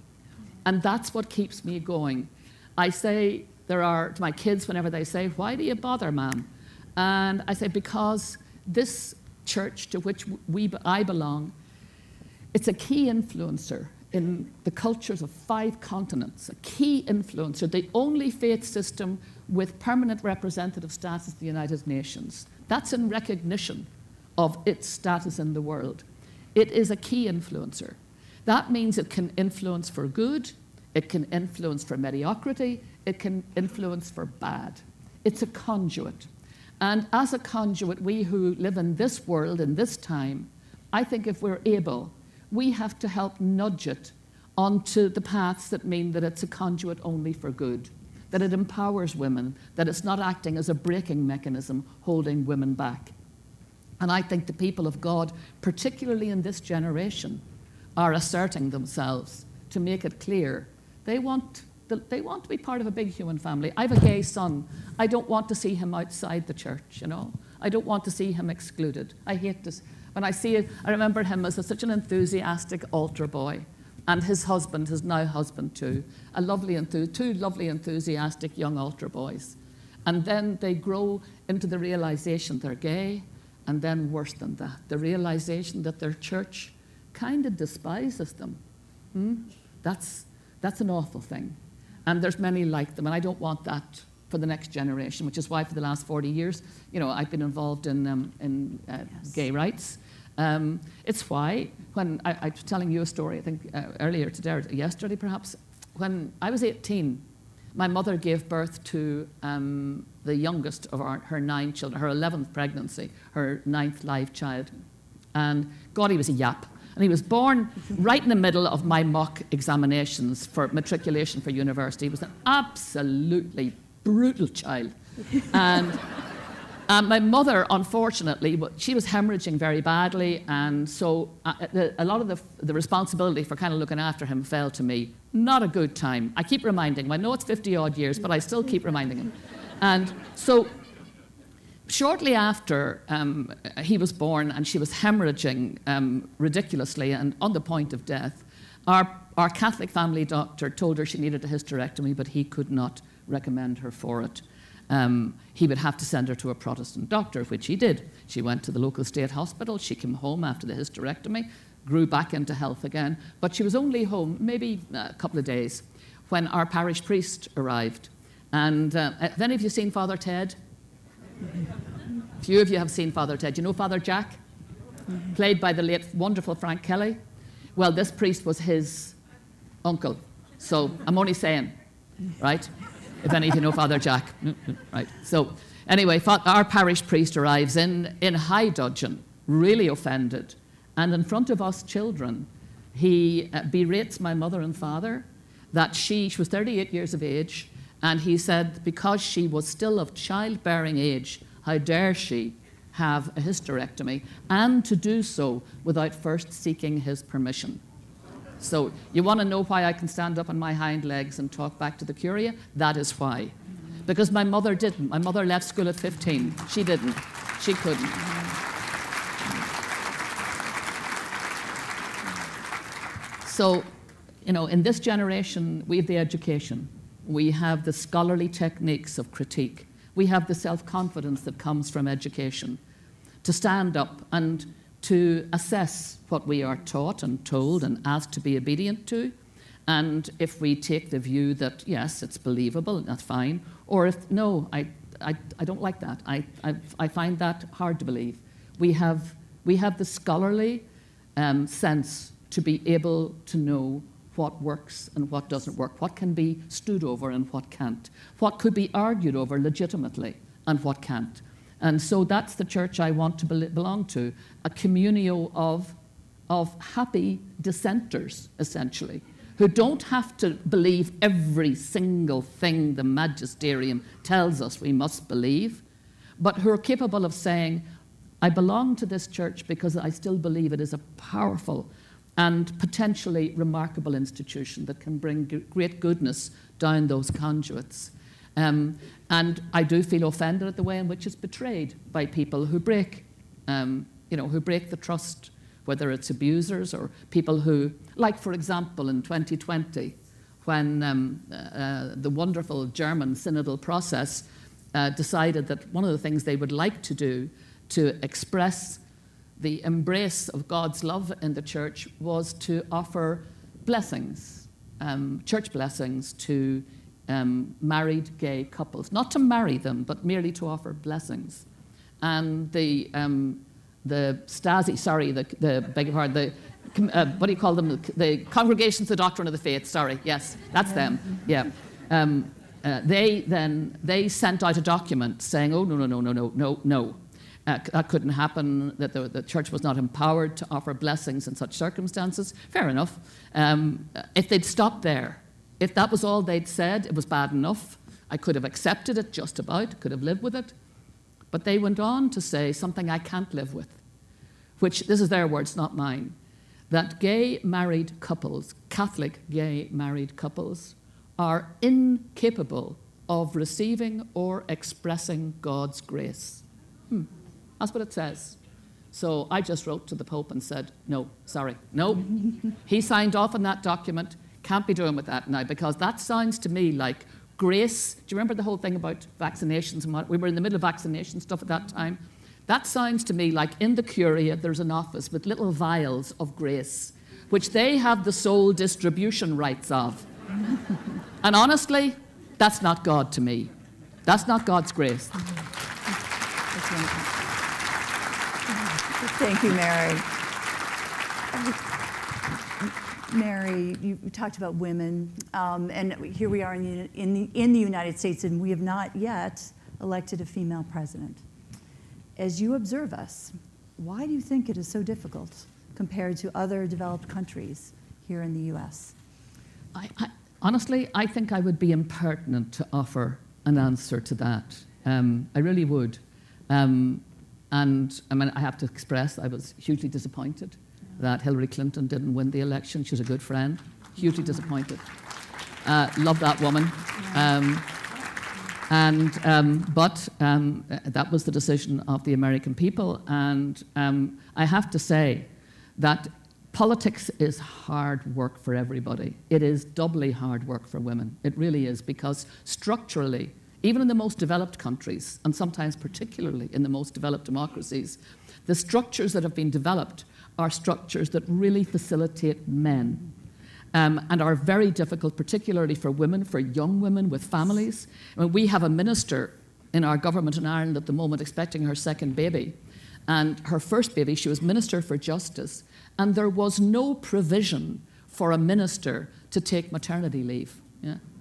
And that's what keeps me going. I say to my kids whenever they say, "Why do you bother, Ma'am?" And I say, because this church to which I belong, it's a key influencer in the cultures of 5 continents, a key influencer, the only faith system with permanent representative status in the United Nations. That's in recognition of its status in the world. It is a key influencer. That means it can influence for good, it can influence for mediocrity, it can influence for bad. It's a conduit. And as a conduit, we who live in this world, in this time, I think if we're able, we have to help nudge it onto the paths that mean that it's a conduit only for good, that it empowers women, that it's not acting as a braking mechanism holding women back. And I think the people of God, particularly in this generation, are asserting themselves to make it clear they want to be part of a big human family. I have a gay son. I don't want to see him outside the church, you know. I don't want to see him excluded. I hate this. When I see it, I remember him as such an enthusiastic altar boy. And his husband, his now husband too, two lovely, enthusiastic young altar boys. And then they grow into the realization they're gay, and then worse than that, the realization that their church kind of despises them. That's an awful thing. And there's many like them, and I don't want that for the next generation, which is why for the last 40 years, you know, I've been involved in
Yes.
gay rights. It's why, when I was telling you a story, I think earlier today, or yesterday perhaps, when I was 18, my mother gave birth to the youngest of her 9 children, her 11th pregnancy, her 9th live child. And God, he was a yap. And he was born right in the middle of my mock examinations for matriculation for university. He was an absolutely brutal child. And my mother, unfortunately, she was hemorrhaging very badly, and so a lot of the responsibility for kind of looking after him fell to me. Not a good time. I keep reminding him. I know it's 50-odd years, but I still keep reminding him. And so shortly after he was born and she was hemorrhaging ridiculously and on the point of death, our Catholic family doctor told her she needed a hysterectomy, but he could not recommend her for it. He would have to send her to a Protestant doctor, which he did. She went to the local state hospital. She came home after the hysterectomy, grew back into health again, but she was only home maybe a couple of days when our parish priest arrived. And have any of you seen Father Ted? Few of you have seen Father Ted. You know Father Jack? Played by the late wonderful Frank Kelly. Well, this priest was his uncle. So I'm only saying, right? If any of you know Father Jack. Right. So anyway, our parish priest arrives in high dudgeon, really offended. And in front of us children, he berates my mother and father that she was 38 years of age, and he said because she was still of childbearing age, how dare she have a hysterectomy, and to do so without first seeking his permission. So you want to know why I can stand up on my hind legs and talk back to the Curia? That is why. Because my mother didn't. My mother left school at 15. She didn't. She couldn't. So, you know, in this generation, we have the education. We have the scholarly techniques of critique. We have the self-confidence that comes from education to stand up and to assess what we are taught and told and asked to be obedient to, And if we take the view that, yes, it's believable, that's fine, or if, no, I don't like that. I find that hard to believe. We have the scholarly sense to be able to know what works and what doesn't work, what can be stood over and what can't, what could be argued over legitimately and what can't. And so that's the church I want to belong to, a communio of happy dissenters, essentially, who don't have to believe every single thing the magisterium tells us we must believe, but who are capable of saying, I belong to this church because I still believe it is a powerful and potentially remarkable institution that can bring great goodness down those conduits. And I do feel offended at the way in which it's betrayed by people who break, who break the trust, whether it's abusers or people who, like for example in 2020, when the wonderful German synodal process decided that one of the things they would like to do to express the embrace of God's love in the church was to offer blessings, church blessings to married gay couples. Not to marry them, but merely to offer blessings. And the Stasi, sorry, beg your pardon, what do you call them? The Congregations of the Doctrine of the Faith, sorry, yes, that's them, yeah. They sent out a document saying, oh, no. That couldn't happen, that the church was not empowered to offer blessings in such circumstances. Fair enough. If they'd stopped there, if that was all they'd said, it was bad enough. I could have accepted it just about, could have lived with it. But they went on to say something I can't live with, which, this is their words, not mine, that gay married couples, Catholic gay married couples, are incapable of receiving or expressing God's grace. That's what it says. So I just wrote to the Pope and said, no, sorry, no. He signed off on that document, can't be doing with that now, because that sounds to me like grace. Do you remember the whole thing about vaccinations and what? We were in the middle of vaccination stuff at that time. That sounds to me like in the Curia there's an office with little vials of grace, which they have the sole distribution rights of. And honestly, that's not God to me. That's not God's grace.
Thank you, Mary. Mary, you talked about women, and here we are in the United States, and we have not yet elected a female president. As you observe us, why do you think it is so difficult compared to other developed countries here in the U.S.?
Honestly, I think I would be impertinent to offer an answer to that. I really would. And I mean, I have to express I was hugely disappointed that Hillary Clinton didn't win the election. She was a good friend. Hugely disappointed. Love that woman. But that was the decision of the American people. And I have to say that politics is hard work for everybody. It is doubly hard work for women. It really is, because structurally, even in the most developed countries, and sometimes particularly in the most developed democracies, the structures that have been developed are structures that really facilitate men and are very difficult, particularly for women, for young women with families. I mean, we have a minister in our government in Ireland at the moment expecting her second baby. And her first baby, she was Minister for Justice, and there was no provision for a minister to take maternity leave.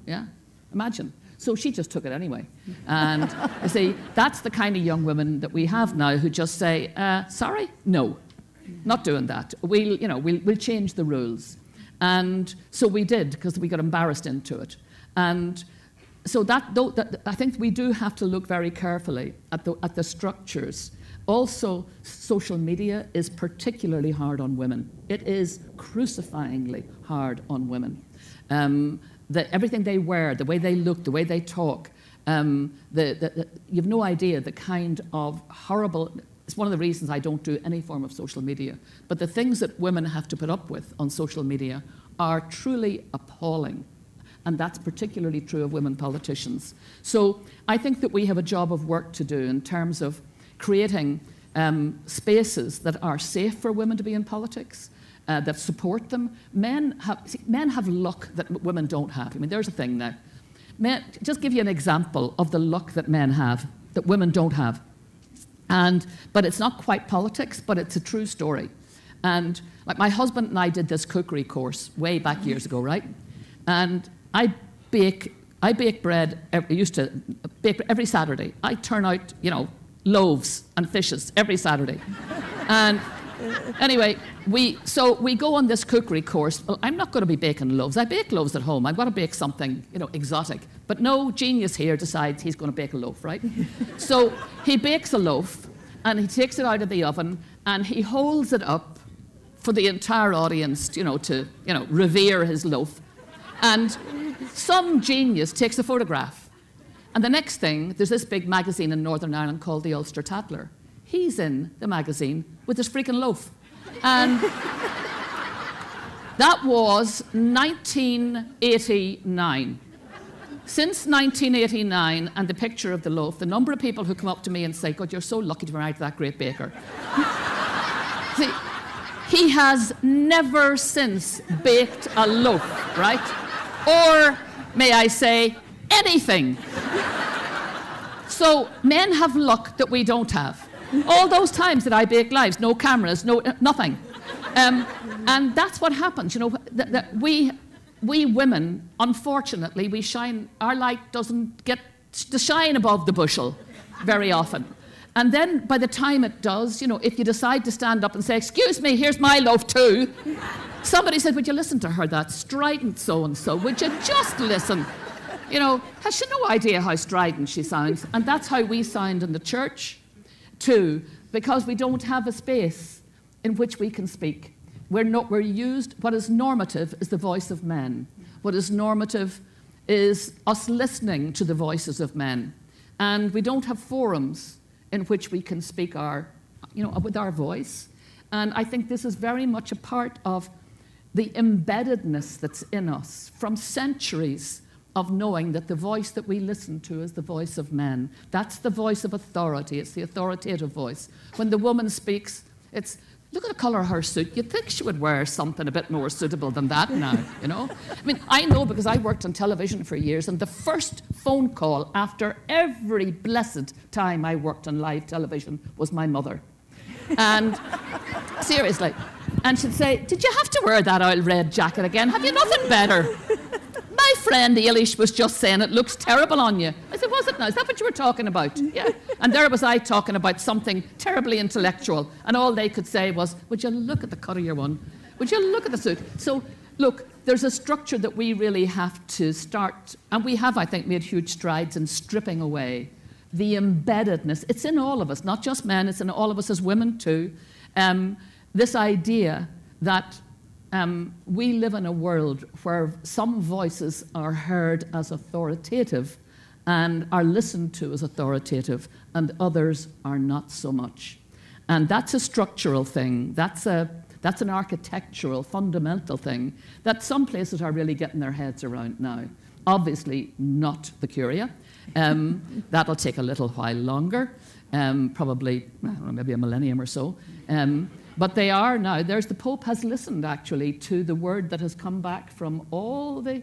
Yeah? Imagine. So she just took it anyway. And you see, that's the kind of young women that we have now who just say, sorry, no, not doing that. We'll change the rules. And so we did, because we got embarrassed into it. And so I think we do have to look very carefully at the structures. Also, social media is particularly hard on women. It is crucifyingly hard on women. Everything they wear, the way they look, the way they talk, you have no idea the kind of horrible, it's one of the reasons I don't do any form of social media, but the things that women have to put up with on social media are truly appalling. And that's particularly true of women politicians. So I think that we have a job of work to do in terms of creating spaces that are safe for women to be in politics, that support them. Men have luck that women don't have. I mean, there's a thing now. Men, just give you an example of the luck that men have that women don't have. But it's not quite politics, but it's a true story. And like my husband and I did this cookery course way back years ago, right? And I bake bread. I used to bake every Saturday. I turn out, loaves and fishes every Saturday. And anyway, we go on this cookery course. Well, I'm not going to be baking loaves. I bake loaves at home. I want to bake something, exotic. But no genius here decides he's going to bake a loaf, right? So he bakes a loaf, and he takes it out of the oven, and he holds it up for the entire audience, to revere his loaf. And some genius takes a photograph. And the next thing, there's this big magazine in Northern Ireland called the Ulster Tatler. He's in the magazine with his freaking loaf. And that was 1989. Since 1989 and the picture of the loaf, the number of people who come up to me and say, God, you're so lucky to be married to that great baker. See, he has never since baked a loaf, right? Or, may I say, anything. So men have luck that we don't have. All those times that I baked lives, no cameras, nothing. And that's what happens, we women, unfortunately, we shine, our light doesn't get to shine above the bushel very often. And then by the time it does, if you decide to stand up and say, excuse me, here's my loaf too, somebody said, would you listen to her, that strident so-and-so? Would you just listen? Has she no idea how strident she sounds? And that's how we sound in the church too, because we don't have a space in which we can speak. We're used, what is normative is the voice of men. What is normative is us listening to the voices of men. And we don't have forums in which we can speak with our voice. And I think this is very much a part of the embeddedness that's in us from centuries of knowing that the voice that we listen to is the voice of men. That's the voice of authority. It's the authoritative voice. When the woman speaks, it's, look at the colour of her suit. You'd think she would wear something a bit more suitable than that now, I mean, I know because I worked on television for years, and the first phone call after every blessed time I worked on live television was my mother. And seriously. And she'd say, did you have to wear that oil red jacket again? Have you nothing better? My friend Eilish was just saying it looks terrible on you. I said, was it now? Is that what you were talking about? Yeah. And there was I talking about something terribly intellectual, and all they could say was, would you look at the cut of your one? Would you look at the suit? So, look, there's a structure that we really have to start, and we have, I think, made huge strides in stripping away the embeddedness. It's in all of us, not just men, it's in all of us as women too. This idea that we live in a world where some voices are heard as authoritative and are listened to as authoritative, and others are not so much. And that's a structural thing. That's an architectural, fundamental thing that some places are really getting their heads around now. Obviously not the Curia. That'll take a little while longer, probably, I don't know, maybe a millennium or so. But they are now. The Pope has listened, actually, to the word that has come back from all the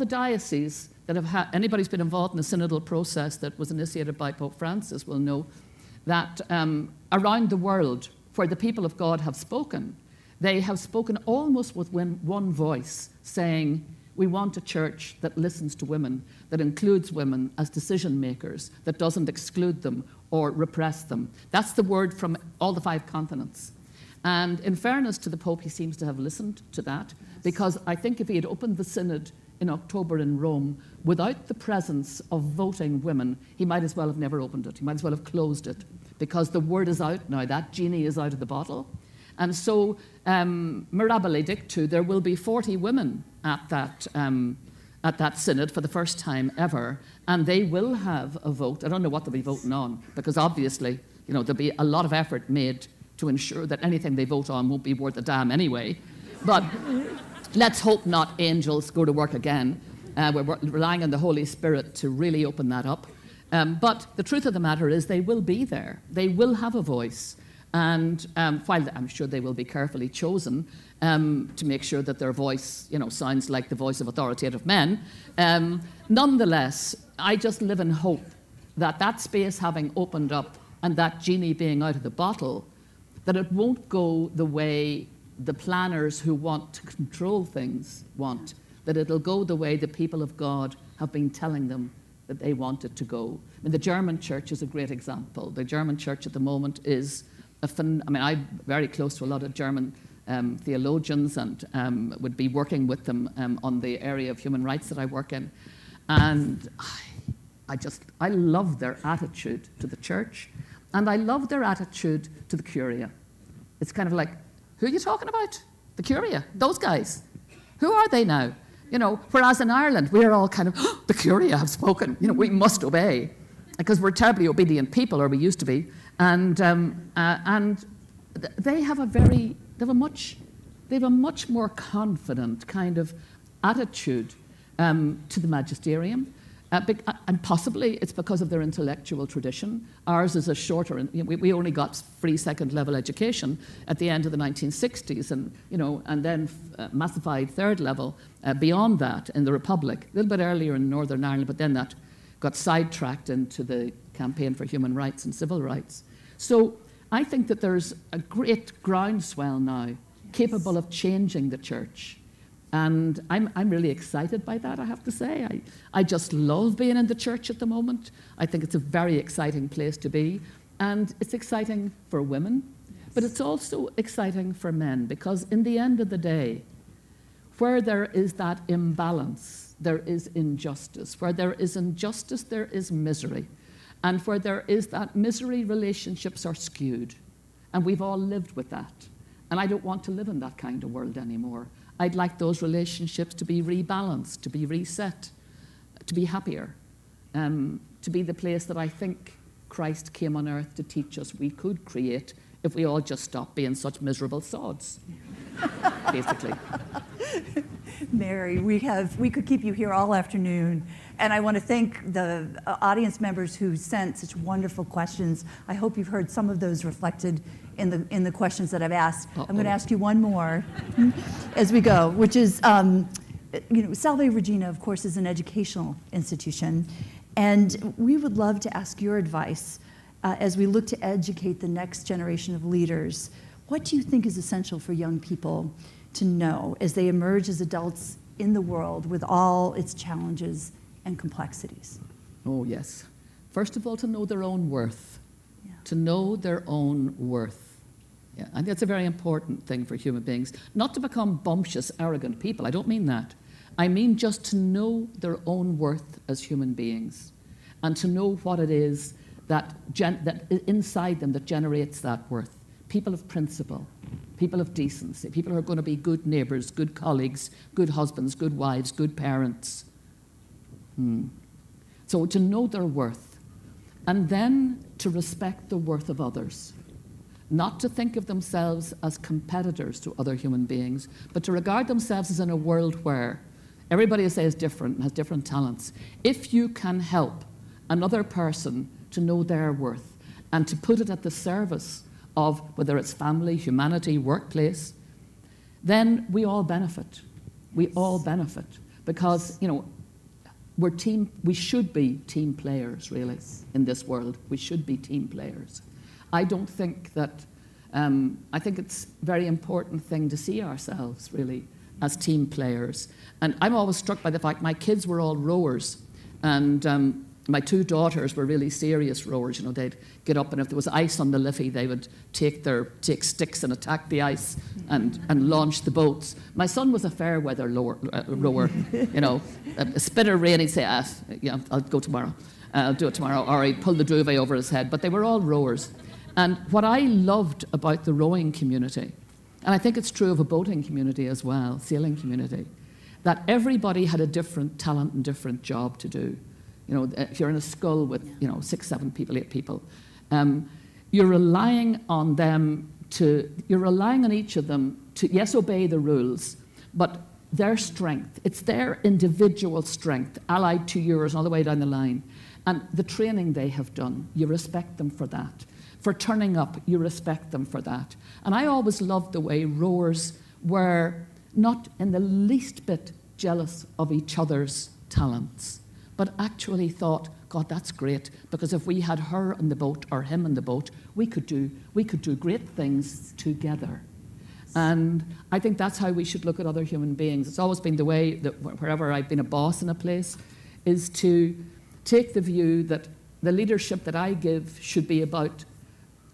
dioceses that have had. Anybody who's been involved in the synodal process that was initiated by Pope Francis will know that around the world, where the people of God have spoken, they have spoken almost with one voice, saying, we want a church that listens to women, that includes women as decision makers, that doesn't exclude them or repress them. That's the word from all the 5 continents. And in fairness to the Pope, he seems to have listened to that, because I think if he had opened the synod in October in Rome without the presence of voting women, he might as well have never opened it. He might as well have closed it, because the word is out now. That genie is out of the bottle. And so, mirabile dictu, there will be 40 women at that synod for the first time ever, and they will have a vote. I don't know what they'll be voting on, because obviously, there'll be a lot of effort made to ensure that anything they vote on won't be worth a damn anyway. But let's hope not angels go to work again. We're relying on the Holy Spirit to really open that up. But the truth of the matter is they will be there. They will have a voice. And while I'm sure they will be carefully chosen to make sure that their voice, sounds like the voice of authoritative men, nonetheless, I just live in hope that that space having opened up and that genie being out of the bottle, that it won't go the way the planners who want to control things want, that it'll go the way the people of God have been telling them that they want it to go. I mean, the German church is a great example. The German church at the moment is I'm very close to a lot of German theologians and would be working with them on the area of human rights that I work in. And I love their attitude to the church, and I love their attitude to the Curia. It's kind of like, who are you talking about? The Curia, those guys. Who are they now? Whereas in Ireland, we're all kind of, the Curia have spoken, we must obey, because we're terribly obedient people, or we used to be. And they have a much more confident kind of attitude to the magisterium. And possibly it's because of their intellectual tradition. Ours is a shorter, we only got free second-level education at the end of the 1960s, and then massified third level beyond that in the Republic, a little bit earlier in Northern Ireland, but then that got sidetracked into the campaign for human rights and civil rights. So I think that there's a great groundswell now capable of changing the church. And I'm really excited by that, I have to say. I just love being in the church at the moment. I think it's a very exciting place to be. And it's exciting for women, but it's also exciting for men, because in the end of the day, where there is that imbalance, there is injustice. Where there is injustice, there is misery. And where there is that misery, relationships are skewed. And we've all lived with that. And I don't want to live in that kind of world anymore. I'd like those relationships to be rebalanced, to be reset, to be happier, to be the place that I think Christ came on earth to teach us we could create if we all just stopped being such miserable sods, basically.
Mary, we could keep you here all afternoon, and I want to thank the audience members who sent such wonderful questions. I hope you've heard some of those reflected in the questions that I've asked. I'm going to ask you one more as we go, which is, Salve Regina, of course, is an educational institution, and we would love to ask your advice as we look to educate the next generation of leaders. What do you think is essential for young people to know as they emerge as adults in the world with all its challenges and complexities?
Oh, yes. First of all, to know their own worth. Yeah. To know their own worth. Yeah, and that's a very important thing for human beings. Not to become bumptious, arrogant people. I don't mean that. I mean just to know their own worth as human beings, and to know what it is that inside them that generates that worth. People of principle, people of decency, people who are going to be good neighbours, good colleagues, good husbands, good wives, good parents. So to know their worth, and then to respect the worth of others. Not to think of themselves as competitors to other human beings, but to regard themselves as in a world where everybody, I say, is different and has different talents. If you can help another person to know their worth and to put it at the service of whether it's family, humanity, workplace, then we all benefit. We all benefit because, we should be team players, really, in this world. We should be team players. I don't think that, I think it's a very important thing to see ourselves, really, as team players. And I'm always struck by the fact my kids were all rowers, and my two daughters were really serious rowers. They'd get up, and if there was ice on the Liffey, they would take sticks and attack the ice and launch the boats. My son was a fair weather rower. A spitter rain, he'd say, yeah, I'll go tomorrow. I'll do it tomorrow. Or he'd pull the duvet over his head. But they were all rowers. And what I loved about the rowing community, and I think it's true of a boating community as well, sailing community, that everybody had a different talent and different job to do. If you're in a scull with 6, 7 people, 8 people, you're relying on each of them to, yes, obey the rules, but their strength, it's their individual strength, allied to yours all the way down the line, And the training they have done, you respect them for that. For turning up, you respect them for that. And I always loved the way rowers were not in the least bit jealous of each other's talents, but actually thought, God, that's great, because if we had her on the boat or him on the boat, we could do great things together. And I think that's how we should look at other human beings. It's always been the way that wherever I've been a boss in a place, is to take the view that the leadership that I give should be about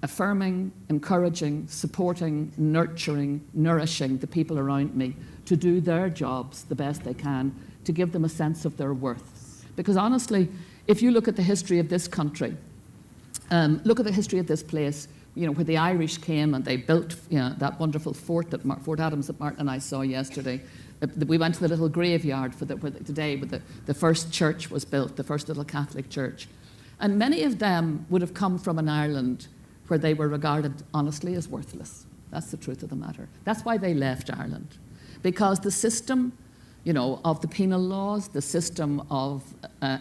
affirming, encouraging, supporting, nurturing, nourishing the people around me to do their jobs the best they can, to give them a sense of their worth. Because honestly, if you look at the history of this country, look at the history of this place, where the Irish came and they built that wonderful fort Adams that Martin and I saw yesterday. We went to the little graveyard today where the first church was built, the first little Catholic church. And many of them would have come from an Ireland where they were regarded, honestly, as worthless. That's the truth of the matter. That's why they left Ireland. Because the system, of the penal laws, the system of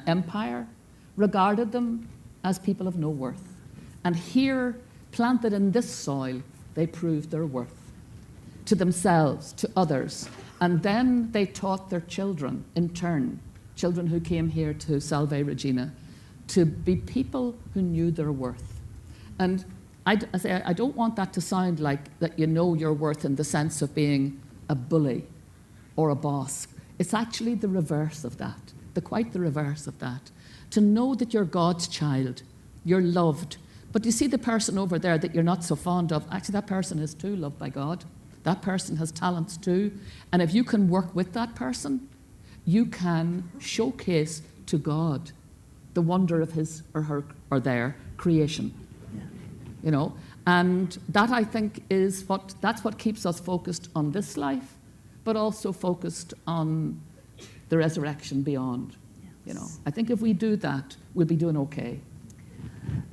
empire, regarded them as people of no worth. And here, planted in this soil, they proved their worth to themselves, to others. And then they taught their children, in turn, children who came here to Salve Regina, to be people who knew their worth. And I don't want that to sound like that you know your worth in the sense of being a bully or a boss. It's actually the reverse of that, quite the reverse of that. To know that you're God's child, you're loved. But you see the person over there that you're not so fond of, actually that person is too loved by God. That person has talents too. And if you can work with that person, you can showcase to God the wonder of his or her or their creation. Yeah. And that I think that's what keeps us focused on this life, but also focused on the resurrection beyond. Yes. I think if we do that, we'll be doing okay.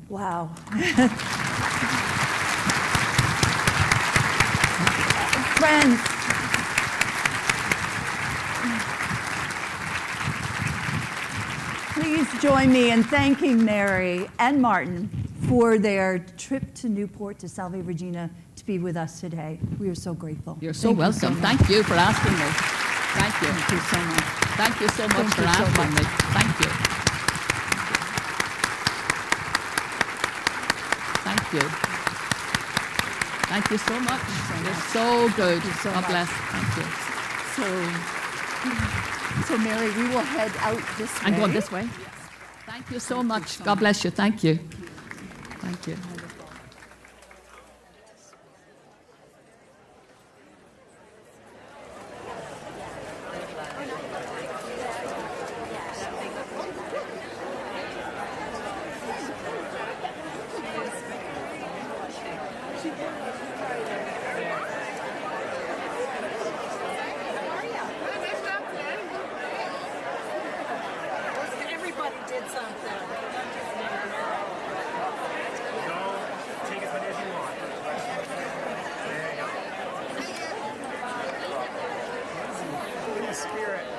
Wow. Friends, please join me in thanking Mary and Martin for their trip to Newport, to Salve Regina, to be with us today. We are so grateful.
You're so welcome. Thank you for asking me. Thank you.
Thank you so much.
Thank you so much for asking me. Thank you. Thank you. Thank you so much. You're so good. God bless. Thank you.
So Mary, we will head out this way.
I'm going this way? Yes. Thank you so much. God bless you. Thank you. Thank you.
Spirit.